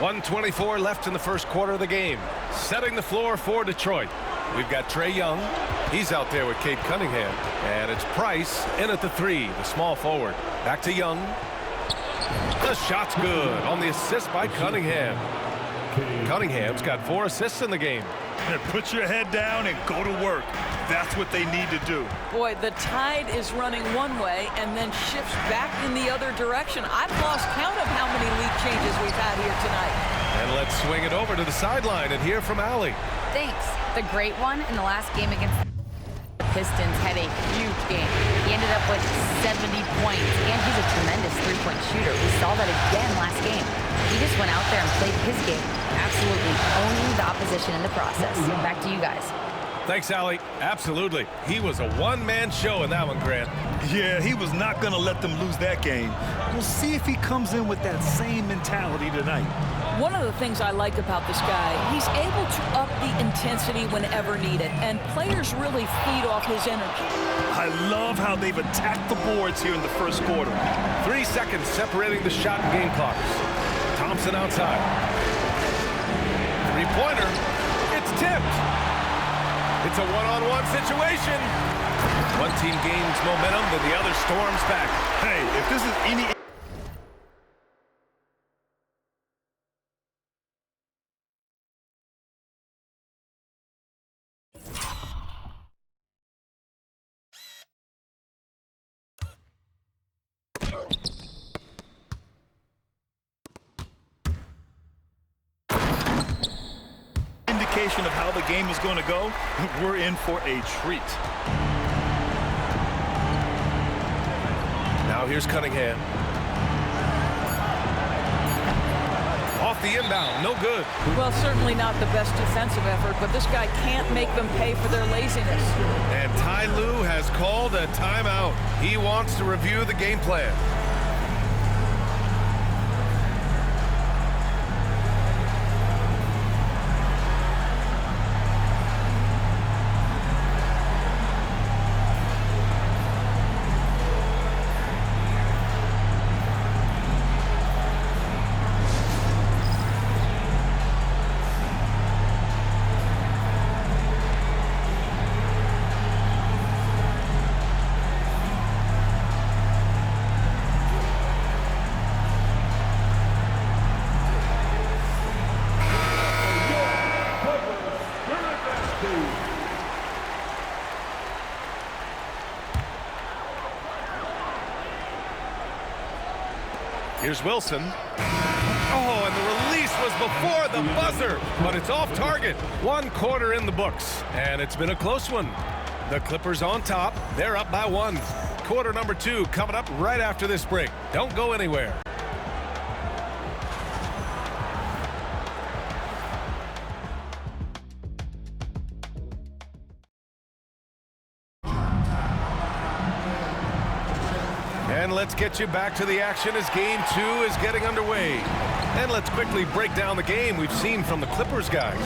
1:24 left in the first quarter of the game. Setting the floor for Detroit. We've got Trae Young. He's out there with Cade Cunningham. And it's Price in at the three, the small forward. Back to Young. The shot's good on the assist by Cunningham. Cunningham's got 4 assists in the game. Put your head down and go to work. That's what they need to do. Boy, the tide is running one way and then shifts back in the other direction. I've lost count of how many lead changes we've had here tonight. And let's swing it over to the sideline and hear from Allie. Thanks. The great one in the last game against the Pistons had a huge game. He ended up with 70 points, and he's a tremendous three-point shooter. We saw that again last game. He just went out there and played his game, absolutely owning the opposition in the process. Back to you guys. Thanks, Allie. Absolutely. He was a one-man show in that one, Grant. Yeah, he was not going to let them lose that game. We'll see if he comes in with that same mentality tonight. One of the things I like about this guy, he's able to up the intensity whenever needed, and players really feed off his energy. I love how they've attacked the boards here in the first quarter. 3 seconds separating the shot and game clocks. Thompson outside. Three-pointer. It's tipped. It's a one-on-one situation. One team gains momentum, then the other storms back. Hey, if this is any... indication of how the game is going to go, we're in for a treat. Now here's Cunningham. Off the inbound, no good. Well, certainly not the best defensive effort, but this guy can't make them pay for their laziness. And Ty Lue has called a timeout. He wants to review the game plan. Here's Wilson. Oh, and the release was before the buzzer, but it's off target. 1 quarter in the books, and it's been a close one. The Clippers on top. They're up by 1. Quarter number 2 coming up right after this break. Don't go anywhere. And let's get you back to the action as game 2 is getting underway. And let's quickly break down the game we've seen from the Clippers guys.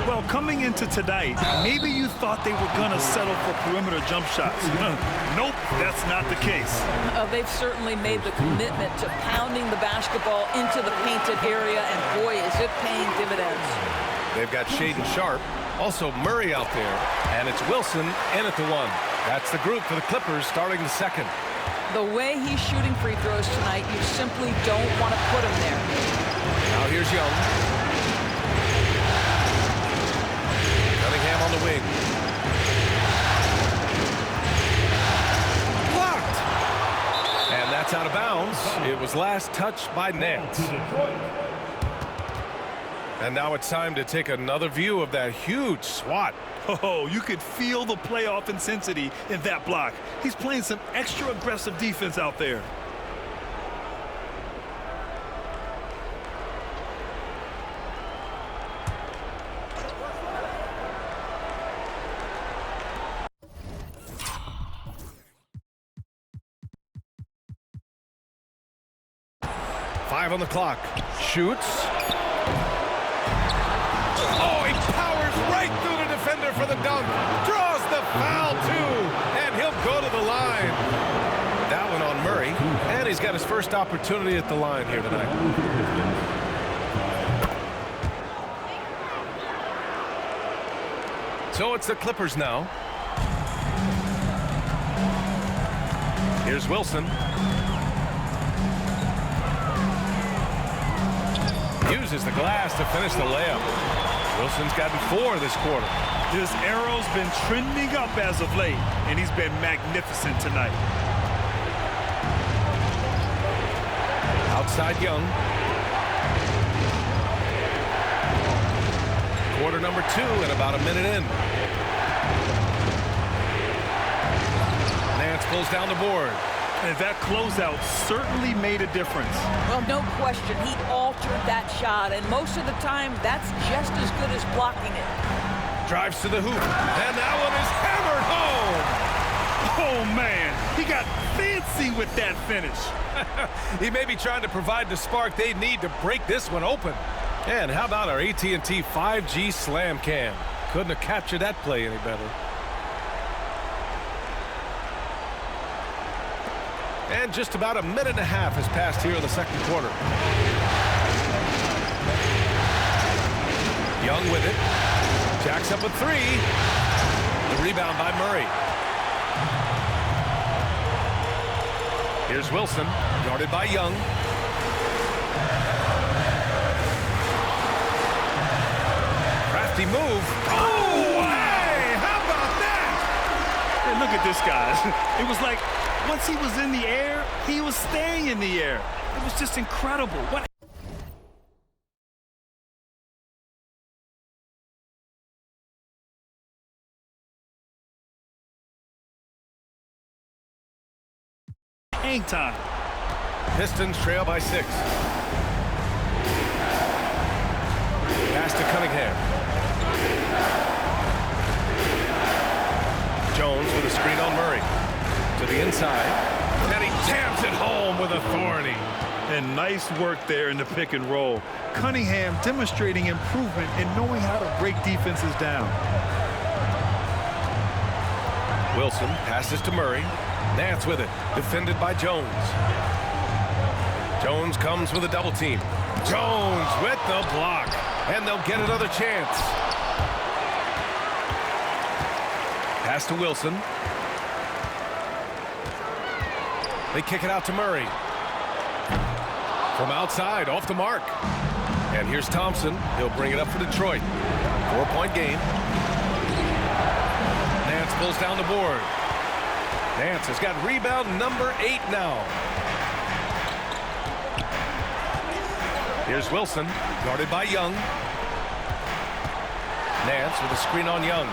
Well, coming into tonight, maybe you thought they were going to settle for perimeter jump shots. Nope, that's not the case. They've certainly made the commitment to pounding the basketball into the painted area, and boy, is it paying dividends. They've got Shaedon Sharpe, also Murray out there, and it's Wilson in at the 1. That's the group for the Clippers starting the second. The way he's shooting free throws tonight, you simply don't want to put him there. Now here's Young. Cunningham on the wing. Blocked! And that's out of bounds. It was last touched by Nance. And now it's time to take another view of that huge swat. Oh, you could feel the playoff intensity in that block. He's playing some extra aggressive defense out there. Five on the clock. Shoots. Oh, he powers right through the defender for the dunk. Draws the foul, too. And he'll go to the line. That one on Murray. And he's got his first opportunity at the line here tonight. So it's the Clippers now. Here's Wilson. Uses the glass to finish the layup. Wilson's gotten 4 this quarter. His arrow's been trending up as of late, and he's been magnificent tonight. Outside Young. Quarter number 2 and about a minute in. Nance pulls down the board. And that closeout certainly made a difference. Well, no question. He altered that shot, and most of the time, that's just as good as blocking it. Drives to the hoop, and that one is hammered home. Oh, man. He got fancy with that finish. He may be trying to provide the spark they need to break this one open. And how about our AT&T 5G Slam Cam? Couldn't have captured that play any better. And just about a minute and a half has passed here in the second quarter. Young with it. Jacks up a 3. The rebound by Murray. Here's Wilson, guarded by Young. Crafty move. Oh, hey, how about that? And look at this, guys. It was like once he was in the air, he was staying in the air. It was just incredible. What? Hang time. Pistons trail by 6. Pass to Cunningham. Jones with a screen on Murray. To the inside. And he jams it home with authority. And nice work there in the pick and roll. Cunningham demonstrating improvement in knowing how to break defenses down. Wilson passes to Murray. Nance with it. Defended by Jones. Jones comes with a double team. Jones with the block. And they'll get another chance. Pass to Wilson. They kick it out to Murray. From outside, off the mark. And here's Thompson. He'll bring it up for Detroit. 4-point game. Nance pulls down the board. Nance has got rebound number 8 now. Here's Wilson, guarded by Young. Nance with a screen on Young.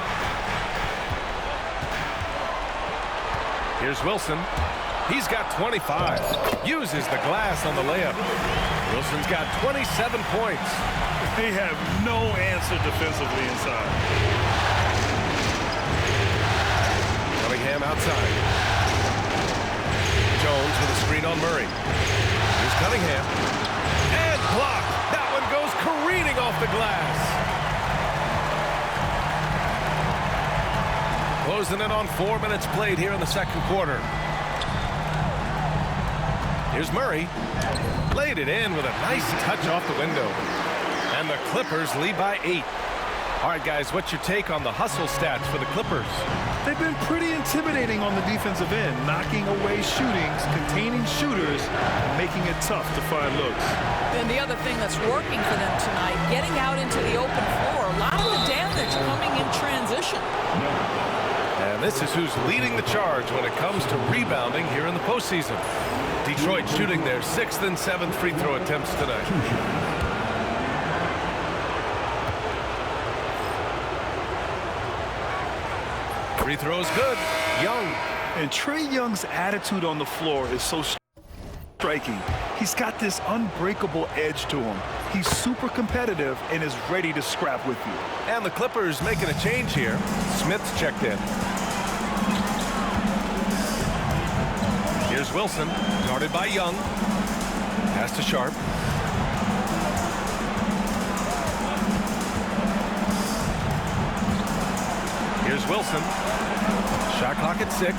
Here's Wilson. He's got 25. Uses the glass on the layup. Wilson's got 27 points. They have no answer defensively inside. Cunningham outside. Jones with a screen on Murray. Here's Cunningham. And blocked. That one goes careening off the glass. Closing in on 4 minutes played here in the second quarter. Here's Murray. Laid it in with a nice touch off the window. And the Clippers lead by 8. All right, guys, what's your take on the hustle stats for the Clippers? They've been pretty intimidating on the defensive end, knocking away shootings, containing shooters, and making it tough to find looks. And the other thing that's working for them tonight, getting out into the open floor. A lot of the damage coming in transition. And this is who's leading the charge when it comes to rebounding here in the postseason. Detroit shooting their 6th and 7th free throw attempts tonight. Free throws good. Young. And Trae Young's attitude on the floor is so striking. He's got this unbreakable edge to him. He's super competitive and is ready to scrap with you. And the Clippers making a change here. Smith's checked in. Here's Wilson, guarded by Young. Pass to Sharp. Here's Wilson. Shot clock at 6.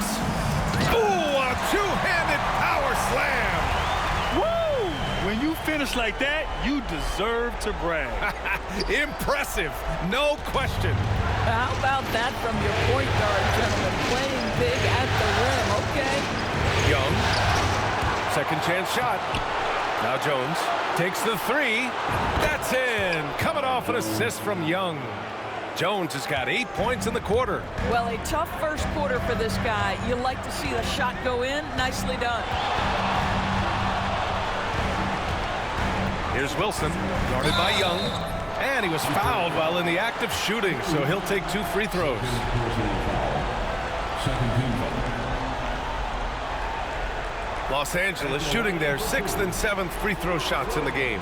Ooh, a two-handed power slam. Woo! When you finish like that, you deserve to brag. Impressive, no question. How about that from your point guard, gentlemen? Playing big at the rim, okay? Young. Second chance shot. Now Jones takes the three. That's in. Coming off an assist from Young. Jones has got 8 points in the quarter. Well, a tough first quarter for this guy. You like to see the shot go in. Nicely done. Here's Wilson, guarded by Young. And he was fouled while in the act of shooting, so he'll take 2 free throws. Los Angeles shooting their 6th and 7th free throw shots in the game.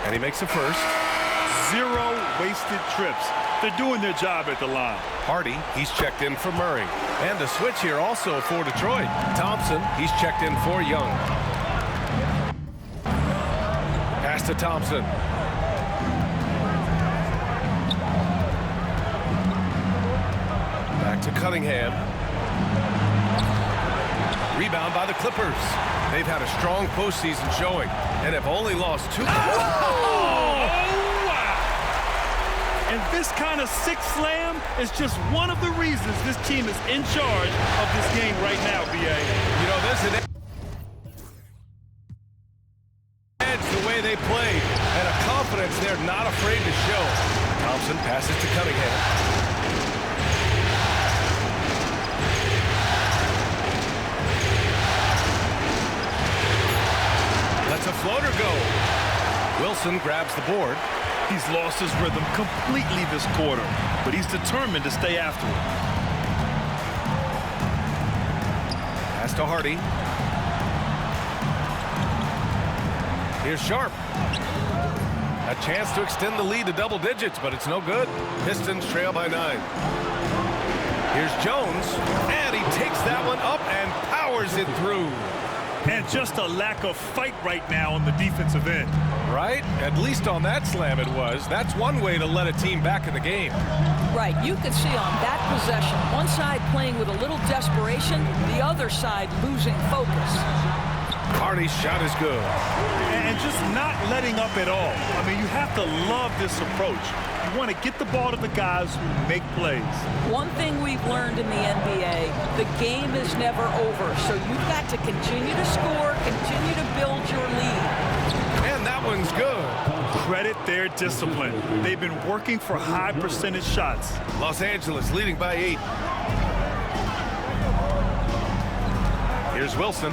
And he makes a first. 0 wasted trips. They're doing their job at the line. Hardy, he's checked in for Murray. And a switch here also for Detroit. Thompson, he's checked in for Young. Pass to Thompson. Back to Cunningham. Rebound by the Clippers. They've had a strong postseason showing and have only lost 2. And this kind of six slam is just one of the reasons this team is in charge of this game right now, BA. You know, there's an edge the way they play and a confidence they're not afraid to show. Thompson passes to Cunningham. Lets a floater go. Wilson grabs the board. He's lost his rhythm completely this quarter, but he's determined to stay after it. Pass to Hardy. Here's Sharp. A chance to extend the lead to double digits, but it's no good. Pistons trail by 9. Here's Jones, and he takes that one up and powers it through. And just a lack of fight right now on the defensive end. Right? At least on that slam it was. That's one way to let a team back in the game. Right, you could see on that possession, one side playing with a little desperation, the other side losing focus. Hardy's shot is good. And just not letting up at all. I mean, you have to love this approach. You want to get the ball to the guys who make plays. One thing we've learned in the NBA, the game is never over, so you've got to continue to score, continue to build your lead. And that one's good. Credit their discipline. They've been working for high percentage shots. Los Angeles leading by 8. Here's Wilson.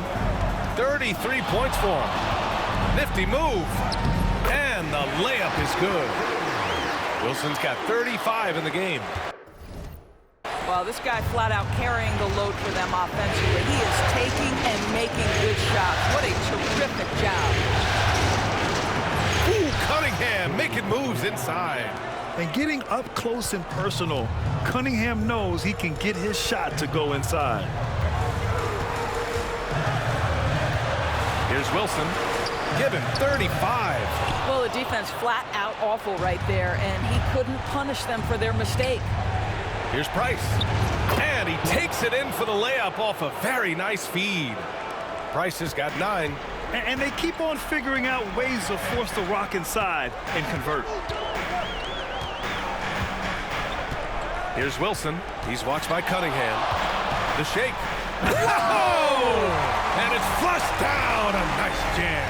33 points for him. Nifty move. And the layup is good. Wilson's got 35 in the game. Well, this guy flat out carrying the load for them offensively. He is taking and making good shots. What a terrific job. Ooh, Cunningham making moves inside. And getting up close and personal, Cunningham knows he can get his shot to go inside. Here's Wilson. Give him 35. Well, the defense flat out awful right there, and he couldn't punish them for their mistake. Here's Price. And he takes it in for the layup off a very nice feed. Price has got 9. And they keep on figuring out ways to force the rock inside and convert. Here's Wilson. He's watched by Cunningham. The shake. Oh! And it's flushed down. A nice jam.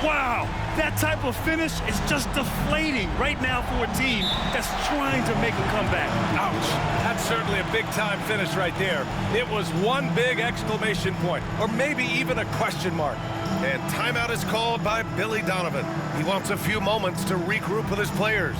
Wow, that type of finish is just deflating right now for a team that's trying to make a comeback. Ouch. That's certainly a big-time finish right there. It was one big exclamation point, or maybe even a question mark. And timeout is called by Billy Donovan. He wants a few moments to regroup with his players.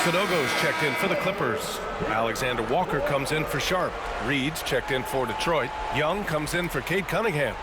Sudogo's checked in for the Clippers. Alexander Walker comes in for Sharp. Reed's checked in for Detroit. Young comes in for Cade Cunningham.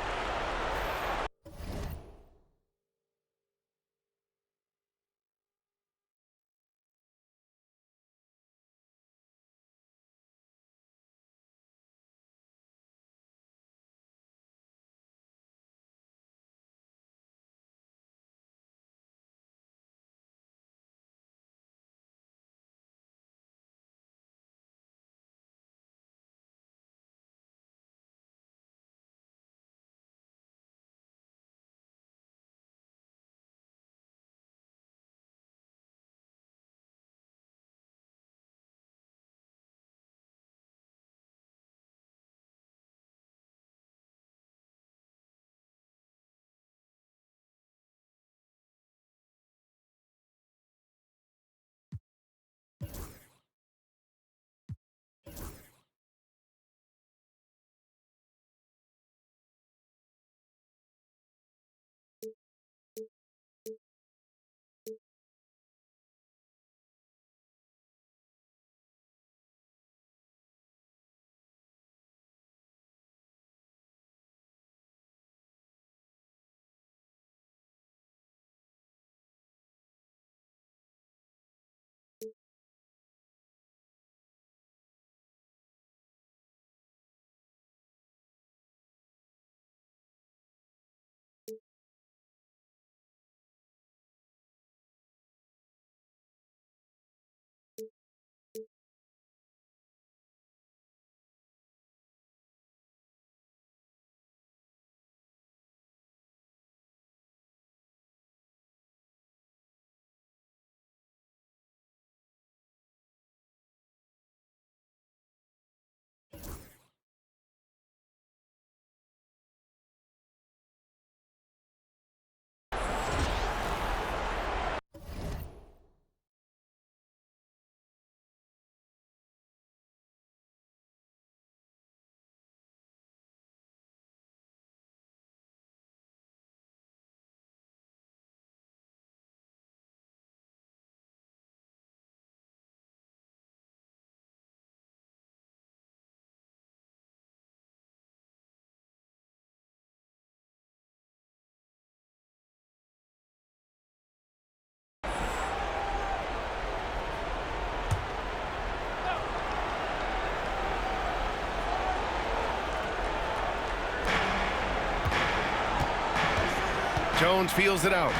Jones feels it out.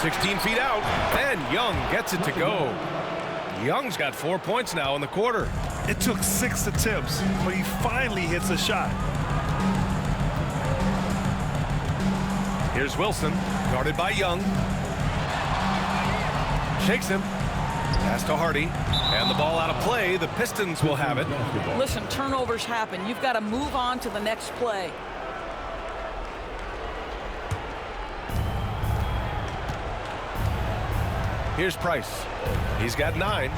16 feet out, and Young gets it to go. Young's got 4 points now in the quarter. It took 6 attempts, but he finally hits a shot. Here's Wilson, guarded by Young. Shakes him. Pass to Hardy. And the ball out of play. The Pistons will have it. Listen, turnovers happen. You've got to move on to the next play. Here's Price. He's got 9.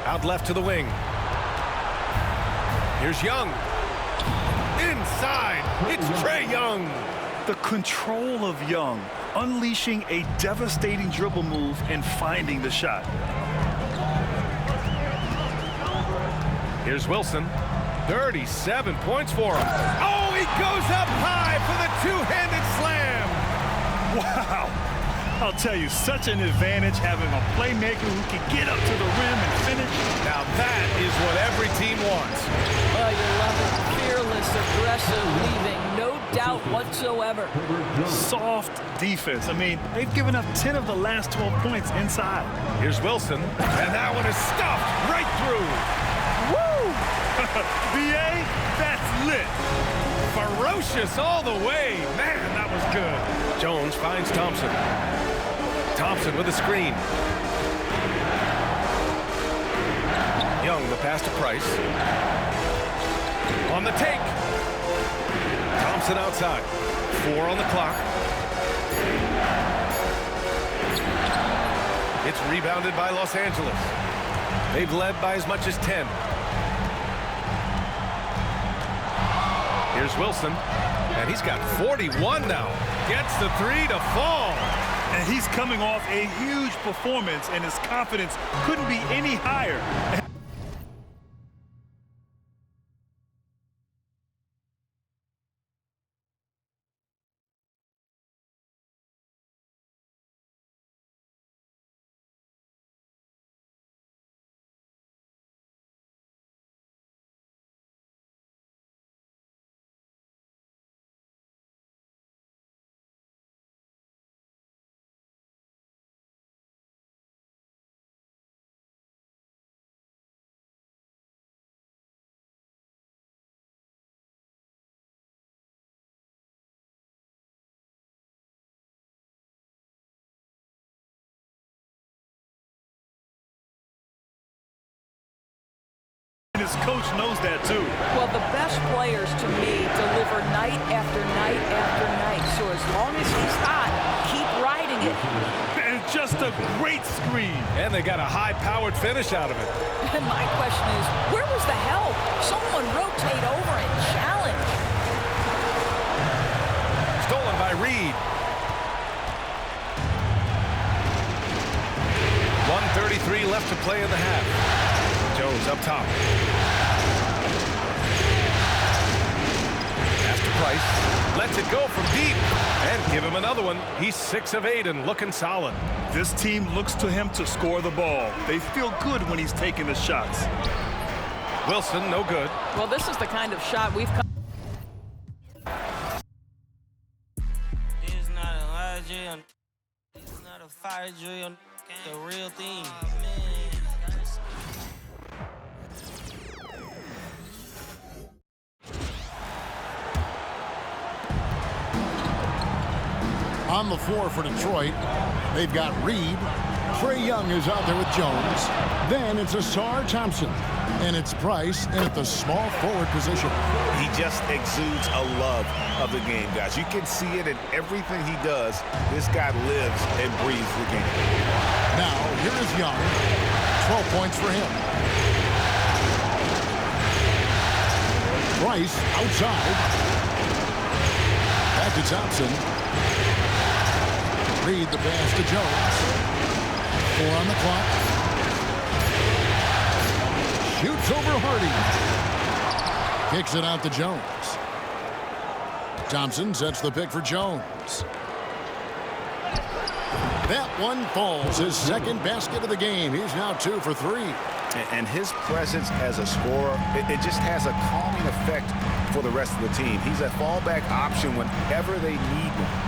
Out left to the wing. Here's Young. Inside. It's Trae Young. The control of Young, unleashing a devastating dribble move and finding the shot. Here's Wilson. 37 points for him. Oh, he goes up high for the two-handed slam. Wow. I'll tell you, such an advantage having a playmaker who can get up to the rim and finish. Now that is what every team wants. Oh, you love it. Fearless, aggressive, leaving. No doubt whatsoever. Soft defense. I mean, they've given up 10 of the last 12 points inside. Here's Wilson. And that one is stuffed right through. Woo! BA, that's lit. Ferocious all the way. Man, that was good. Jones finds Thompson. Thompson with a screen. Young, the pass to Price. On the take. Thompson outside. 4 on the clock. It's rebounded by Los Angeles. They've led by as much as 10. Here's Wilson, and he's got 41 now. Gets the 3 to fall. And he's coming off a huge performance, and his confidence couldn't be any higher. His coach knows that too. Well, the best players to me deliver night after night after night. So as long as he's hot, keep riding it. And just a great screen. And they got a high-powered finish out of it. And my question is, where was the help? Someone rotate over and challenge. Stolen by Reed. 1:33 left to play in the half. Jones up top. Pass to Price. Lets it go from deep. And give him another one. He's 6 of 8 and looking solid. This team looks to him to score the ball. They feel good when he's taking the shots. Wilson, no good. Well, this is the kind of shot we've come. It's not a hard drill. It's not a fire drill. The real thing. On the floor for Detroit, they've got Reed. Trae Young is out there with Jones. Then it's Ausar Thompson. And it's Price in at the small forward position. He just exudes a love of the game, guys. You can see it in everything he does. This guy lives and breathes the game. Now, here is Young. 12 points for him. Price outside. Back to Thompson. Reed the pass to Jones. 4 on the clock. Shoots over Hardy. Kicks it out to Jones. Thompson sets the pick for Jones. That one falls. His second basket of the game. He's now 2 for 3. And his presence as a scorer, it just has a calming effect for the rest of the team. He's a fallback option whenever they need one.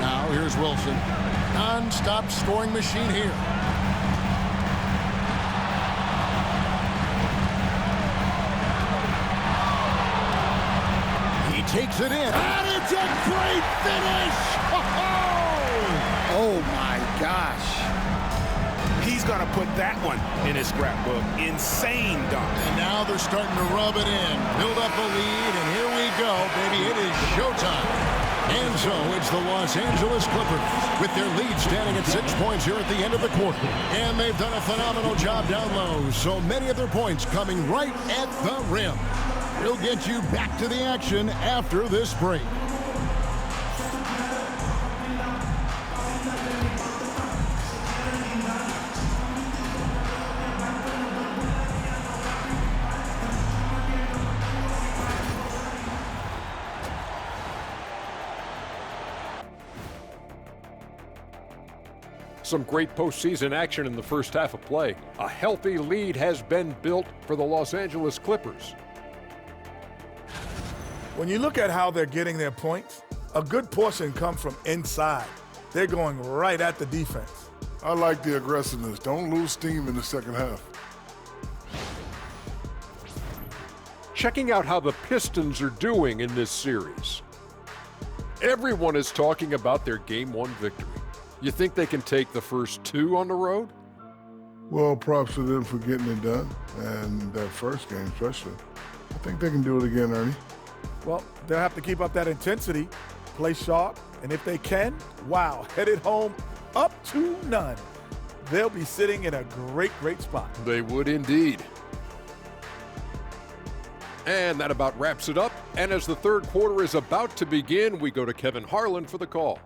Now here's Wilson. Non-stop scoring machine here. He takes it in. And it's a great finish! Oh my gosh. He's going to put that one in his scrapbook. Insane dunk. And now they're starting to rub it in. Build up a lead, and here we go, baby. It is showtime. And so it's the Los Angeles Clippers with their lead standing at 6 points here at the end of the quarter. And they've done a phenomenal job down low. So many of their points coming right at the rim. We'll get you back to the action after this break. Some great postseason action in the first half of play. A healthy lead has been built for the Los Angeles Clippers. When you look at how they're getting their points, a good portion comes from inside. They're going right at the defense. I like the aggressiveness. Don't lose steam in the second half. Checking out how the Pistons are doing in this series. Everyone is talking about their Game 1 victory. You think they can take the first 2 on the road? Well, props to them for getting it done, and that first game especially. I think they can do it again, Ernie. Well, they'll have to keep up that intensity, play sharp, and if they can, wow, headed home up to none. They'll be sitting in a great, great spot. They would indeed. And that about wraps it up. And as the third quarter is about to begin, we go to Kevin Harlan for the call.